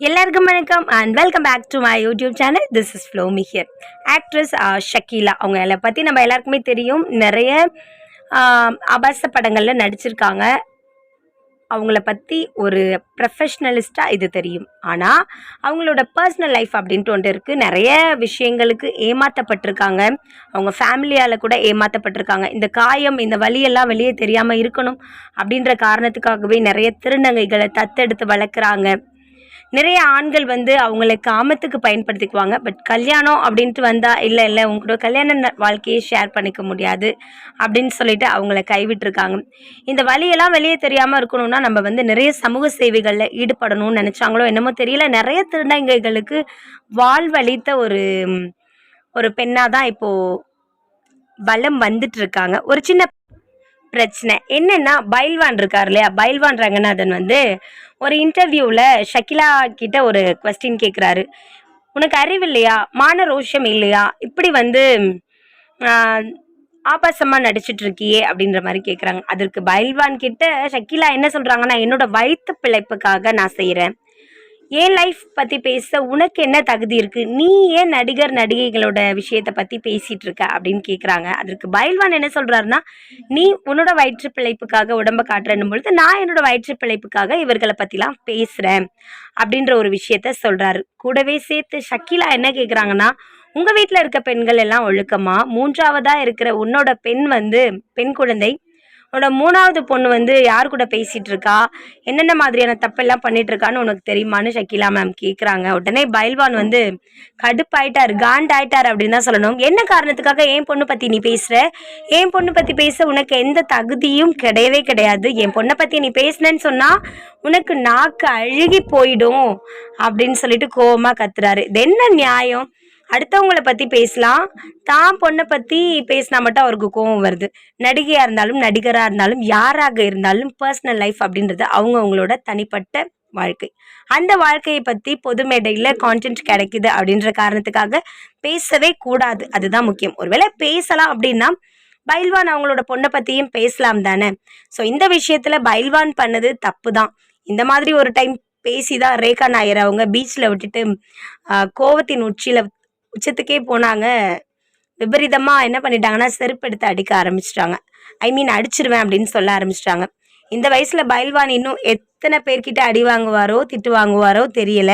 எல்லாருக்கும் வணக்கம் and welcome back to my YouTube channel. This is Flomi here. Actress Shakeela அவங்கள பற்றி நம்ம எல்லாருக்குமே தெரியும். நிறைய ஆபாச படங்களில் நடிச்சிருக்காங்க. அவங்கள பற்றி ஒரு ப்ரொஃபஷ்னலிஸ்ட்டாக இது தெரியும். ஆனால் அவங்களோட பர்சனல் லைஃப் அப்படின்ட்டு ஒன்று இருக்குது. நிறைய விஷயங்களுக்கு ஏமாற்றப்பட்டிருக்காங்க. அவங்க ஃபேமிலியால் கூட ஏமாற்றப்பட்டிருக்காங்க. இந்த காயம், இந்த வலியெல்லாம் வெளியே தெரியாமல் இருக்கணும் அப்படின்ற காரணத்துக்காகவே நிறைய திருநங்கைகளை தத்தெடுத்து வளர்க்குறாங்க. நிறைய ஆண்கள் அவங்கள காமத்துக்கு பயன்படுத்திக்குவாங்க. பட் கல்யாணம் அப்படின்ட்டு வந்தால் இல்லை உங்களோட கல்யாண வாழ்க்கையை ஷேர் பண்ணிக்க முடியாது அப்படின்னு சொல்லிட்டு அவங்கள கைவிட்டிருக்காங்க. இந்த வழியெல்லாம் வெளியே தெரியாமல் இருக்கணும்னா நம்ம நிறைய சமூக சேவைகளில் ஈடுபடணும்னு நினச்சாங்களோ என்னமோ தெரியல. நிறைய திருநங்கைகளுக்கு வாழ்வளித்த ஒரு பெண்ணாக தான் இப்போது வலம் வந்துட்டு இருக்காங்க. ஒரு சின்ன பிரச்சனை என்னன்னா, பைல்வான் இருக்கார் இல்லையா, பைல்வான் ரங்கநாதன் ஒரு இன்டர்வியூவில் ஷக்கிலா கிட்ட ஒரு கொஸ்டின் கேட்குறாரு. உனக்கு அறிவு இல்லையா, மான ரோஷம் இல்லையா, இப்படி ஆபாசமாக நடிச்சிட்டு இருக்கியே அப்படின்ற மாதிரி கேட்குறாங்க. அதற்கு பைல்வான் கிட்ட ஷக்கிலா என்ன சொல்கிறாங்கன்னா, என்னோட வயிற்று பிழைப்புக்காக நான் செய்கிறேன். ஏன் லைஃப் பற்றி பேச உனக்கு என்ன தகுதி இருக்குது, நீ ஏன் நடிகர் நடிகைகளோட விஷயத்தை பற்றி பேசிகிட்டு இருக்க அப்படின்னு கேட்குறாங்க. அதற்கு பைல்வான் என்ன சொல்கிறாருன்னா, நீ உன்னோட வயிற்று பிழைப்புக்காக உடம்பை காட்டுறன்னும் பொழுது நான் என்னோட வயிற்று பிழைப்புக்காக இவர்களை பற்றிலாம் பேசுகிறேன் அப்படின்ற ஒரு விஷயத்த சொல்கிறாரு. கூடவே சேர்த்து ஷக்கிலா என்ன கேட்குறாங்கன்னா, உங்கள் வீட்டில் இருக்க பெண்கள் எல்லாம் ஒழுக்கமா, மூன்றாவதாக இருக்கிற உன்னோட பெண் குழந்தை, உன்னோட மூணாவது பொண்ணு யார் கூட பேசிகிட்டு இருக்கா, என்னென்ன மாதிரியான தப்பெல்லாம் பண்ணிட்டு இருக்கான்னு உனக்கு தெரியுமான்னு ஷக்கிலா மேம் கேட்குறாங்க. உடனே பைல்வான் கடுப்பாயிட்டார், காண்டாயிட்டார் அப்படின்னு தான் சொல்லணும். என்ன காரணத்துக்காக என் பொண்ணு பற்றி நீ பேசுகிற, என் பொண்ணு பற்றி பேச உனக்கு எந்த தகுதியும் கிடையவே கிடையாது. என் பொண்ணை பற்றி நீ பேசினேன்னு சொன்னால் உனக்கு நாக்கு அழுகி போயிடும் அப்படின்னு சொல்லிட்டு கோவமாக கத்துறாரு. இது என்ன நியாயம்? அடுத்தவங்களை பற்றி பேசலாம், தான் பொண்ணை பற்றி பேசினா மட்டும் அவருக்கு கோவம் வருது. நடிகையாக இருந்தாலும் நடிகராக இருந்தாலும் யாராக இருந்தாலும் பர்சனல் லைஃப் அப்படின்றது அவங்களோட தனிப்பட்ட வாழ்க்கை. அந்த வாழ்க்கையை பற்றி பொது மேடையில் கான்டென்ட் கிடைக்குது அப்படின்ற காரணத்துக்காக பேசவே கூடாது. அதுதான் முக்கியம். ஒருவேளை பேசலாம் அப்படின்னா பைல்வான் அவங்களோட பொண்ணை பற்றியும் பேசலாம் தானே. ஸோ இந்த விஷயத்தில் பைல்வான் பண்ணது தப்பு தான். இந்த மாதிரி ஒரு டைம் பேசி தான் ரேகா நாயர் அவங்க பீச்சில் விட்டுட்டு கோவத்தின் உச்சத்துக்கே போனாங்க. விபரீதமாக என்ன பண்ணிட்டாங்கன்னா, செருப்பு எடுத்து அடிக்க ஆரம்பிச்சிட்டாங்க. அடிச்சிருவேன் அப்படின்னு சொல்ல ஆரம்பிச்சிட்டாங்க. இந்த வயசில் பைல்வான் இன்னும் எத்தனை பேர்கிட்ட அடி வாங்குவாரோ திட்டு வாங்குவாரோ தெரியல.